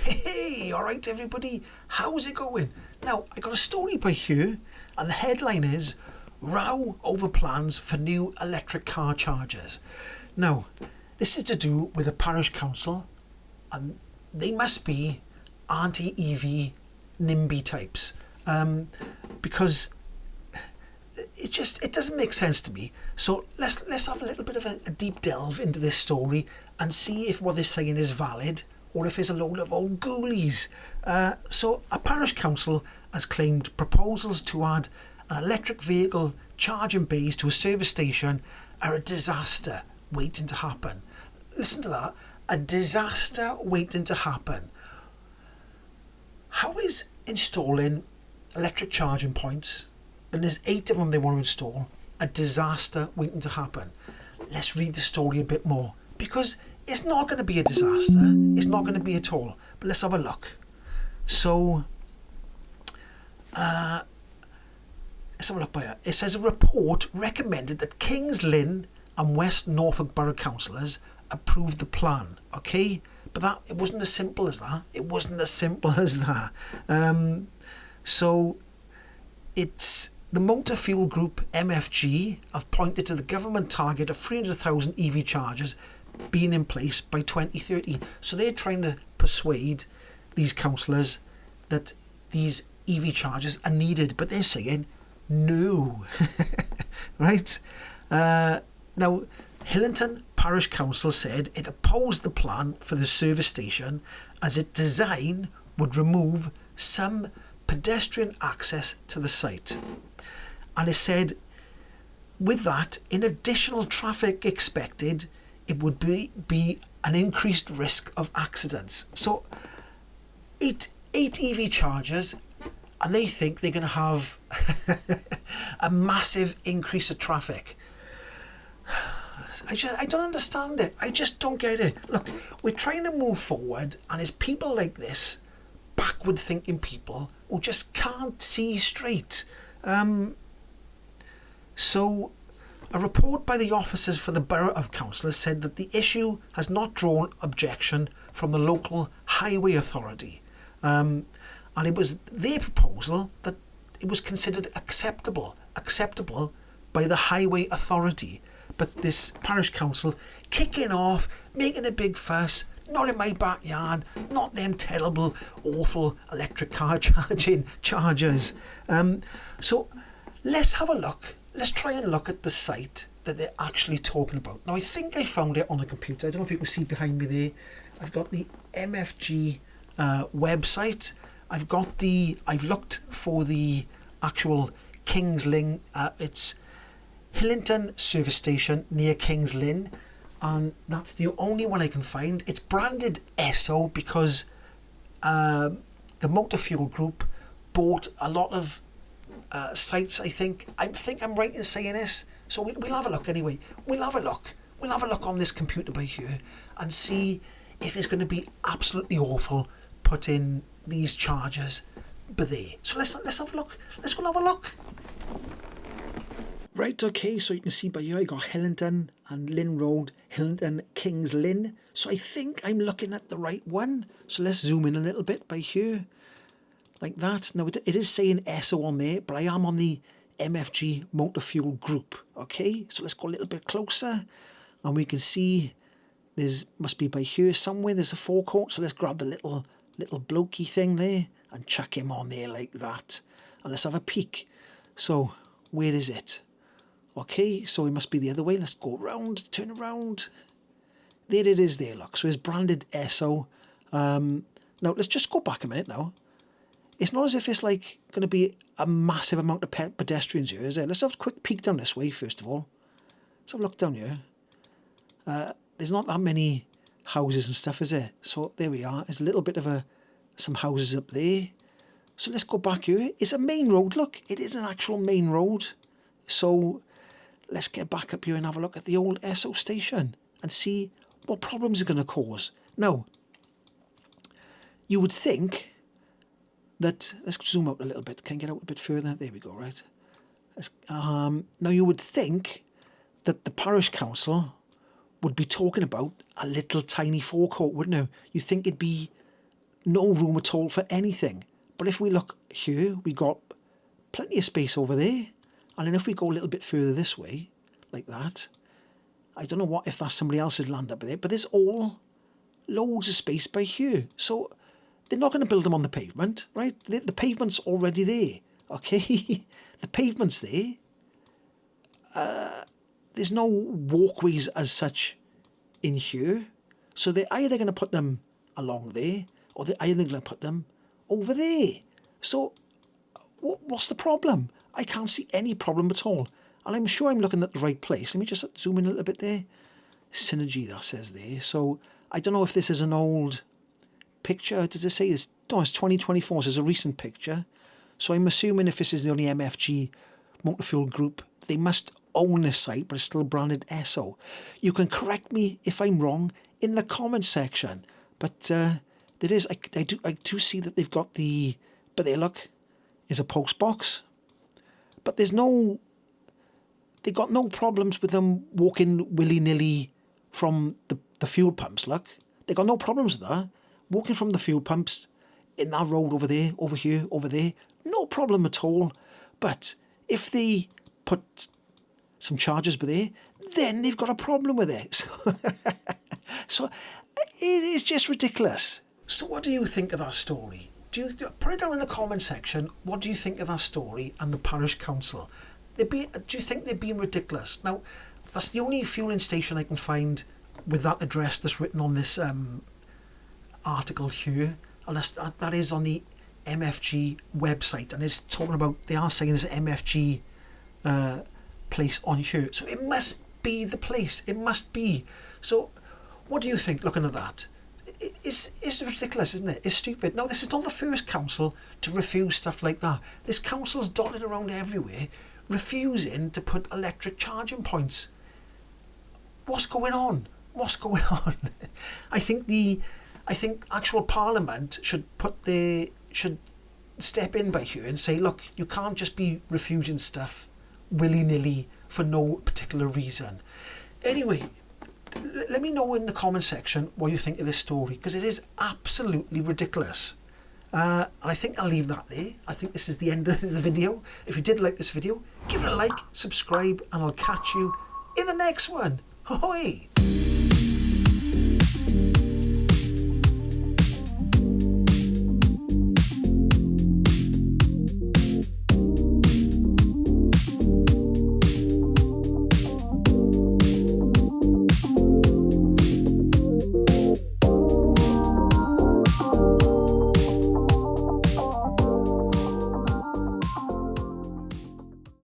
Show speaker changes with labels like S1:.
S1: Hey, alright everybody, how's it going? Now, I got a story by here, and the headline is Row over plans for new electric car chargers. Now, this is to do with a parish council, and they must be anti-EV NIMBY types, because it doesn't make sense to me. So let's have a little bit of a deep delve into this story and see if what they're saying is valid or if it's a load of old ghoulies. So a parish council has claimed proposals to add an electric vehicle charging bays to a service station are a disaster waiting to happen. Listen to that, a disaster waiting to happen. How is installing electric charging points, and there's 8 of them they want to install, a disaster waiting to happen? Let's read the story a bit more, because it's not going to be a disaster. It's not going to be at all. But let's have a look. So, let's have a look by here. It says a report recommended that Kings Lynn and West Norfolk Borough councillors approved the plan. Okay, but it wasn't as simple as that. It wasn't as simple as that. So, it's the motor fuel group MFG have pointed to the government target of 300,000 EV chargers being in place by 2030. So they're trying to persuade these councillors that these EV chargers are needed, but they're saying no. Right? Now, Hillington Parish Council said it opposed the plan for the service station as its design would remove some pedestrian access to the site. And it said, with that, in additional traffic expected, it would be an increased risk of accidents. So, eight EV chargers, and they think they're going to have a massive increase of traffic. I don't understand it. I just don't get it. Look, we're trying to move forward, and it's people like this, backward thinking people, who just can't see straight. So, a report by the officers for the Borough of Councillors said that the issue has not drawn objection from the local highway authority. And it was their proposal that it was considered acceptable by the highway authority. But this parish council kicking off, making a big fuss, not in my backyard, not them terrible, awful electric car chargers. So let's have a look. Let's try and look at the site that they're actually talking about. Now, I think I found it on the computer. I don't know if you can see behind me there. I've got the MFG website. I've looked for the actual Kings Lynn. It's Hillington Service Station near Kings Lynn. And that's the only one I can find. It's branded SO because the motor fuel group bought a lot of sites, I think I'm right in saying this. So we'll have a look anyway. We'll have a look on this computer by here and see if it's going to be absolutely awful putting these chargers by there. So let's have a look. Let's go and have a look. Right, okay, so you can see by here I got Hillington and Lynn Road, Hillington, Kings Lynn. So I think I'm looking at the right one. So let's zoom in a little bit by here. Like that. Now it is saying SO on there, but I am on the MFG motor fuel group. Okay, so let's go a little bit closer, and we can see must be by here somewhere. There's a forecourt, so let's grab the little blokey thing there and chuck him on there like that, and let's have a peek. So where is it? Okay, so it must be the other way. Let's go round, turn around. There it is. There, look. So it's branded SO. Now let's just go back a minute now. It's not as if it's like going to be a massive amount of pedestrians here, is it? Let's have a quick peek down this way, first of all. Let's have a look down here. There's not that many houses and stuff, is there? So there we are. There's a little bit of some houses up there. So let's go back here. It's a main road, look. It is an actual main road. So let's get back up here and have a look at the old SO station and see what problems are going to cause. Now, you would think that, let's zoom out a little bit, can get out a bit further, there we go, right. Now you would think that the parish council would be talking about a little tiny forecourt, wouldn't you? You think it'd be no room at all for anything. But if we look here, we got plenty of space over there. And then if we go a little bit further this way, like that, I don't know if that's somebody else's land up there, but there's all loads of space by here. So they're not going to build them on the pavement, right? The pavement's already there, okay? The pavement's there. There's no walkways as such in here. So they're either going to put them along there, or they're either going to put them over there. So what's the problem? I can't see any problem at all. And I'm sure I'm looking at the right place. Let me just zoom in a little bit there. Synergy, that says there. So I don't know if this is an old picture. Does it say this? No, it's 2024, so it's a recent picture. So I'm assuming if this is the only MFG motor fuel group, they must own this site, but it's still branded SO. You can correct me if I'm wrong in the comment section. But there is, I do see that they've got the, but there, look, is a post box. But there's no, they got no problems with them walking willy-nilly from the fuel pumps, look. They got no problems with that. Walking from the fuel pumps in that road over there, over here, over there, no problem at all. But if they put some charges by there, then they've got a problem with it. So it is just ridiculous. So what do you think of that story? Put it down in the comment section. What do you think of that story and the parish council? Do you think they're being ridiculous? Now, that's the only fueling station I can find with that address that's written on this article here, unless that is on the MFG website, and it's talking about, they are saying there's an MFG place on here, so it must be the place. It must be. So what do you think looking at that? It's ridiculous, isn't it? It's stupid. Now, this is not the first council to refuse stuff like that. This council's dotted around everywhere, refusing to put electric charging points. What's going on? What's going on? I think actual Parliament should step in by here and say, look, you can't just be refusing stuff willy-nilly for no particular reason. Anyway, let me know in the comment section what you think of this story, because it is absolutely ridiculous. And I think I'll leave that there. I think this is the end of the video. If you did like this video, give it a like, subscribe, and I'll catch you in the next one. Ahoy!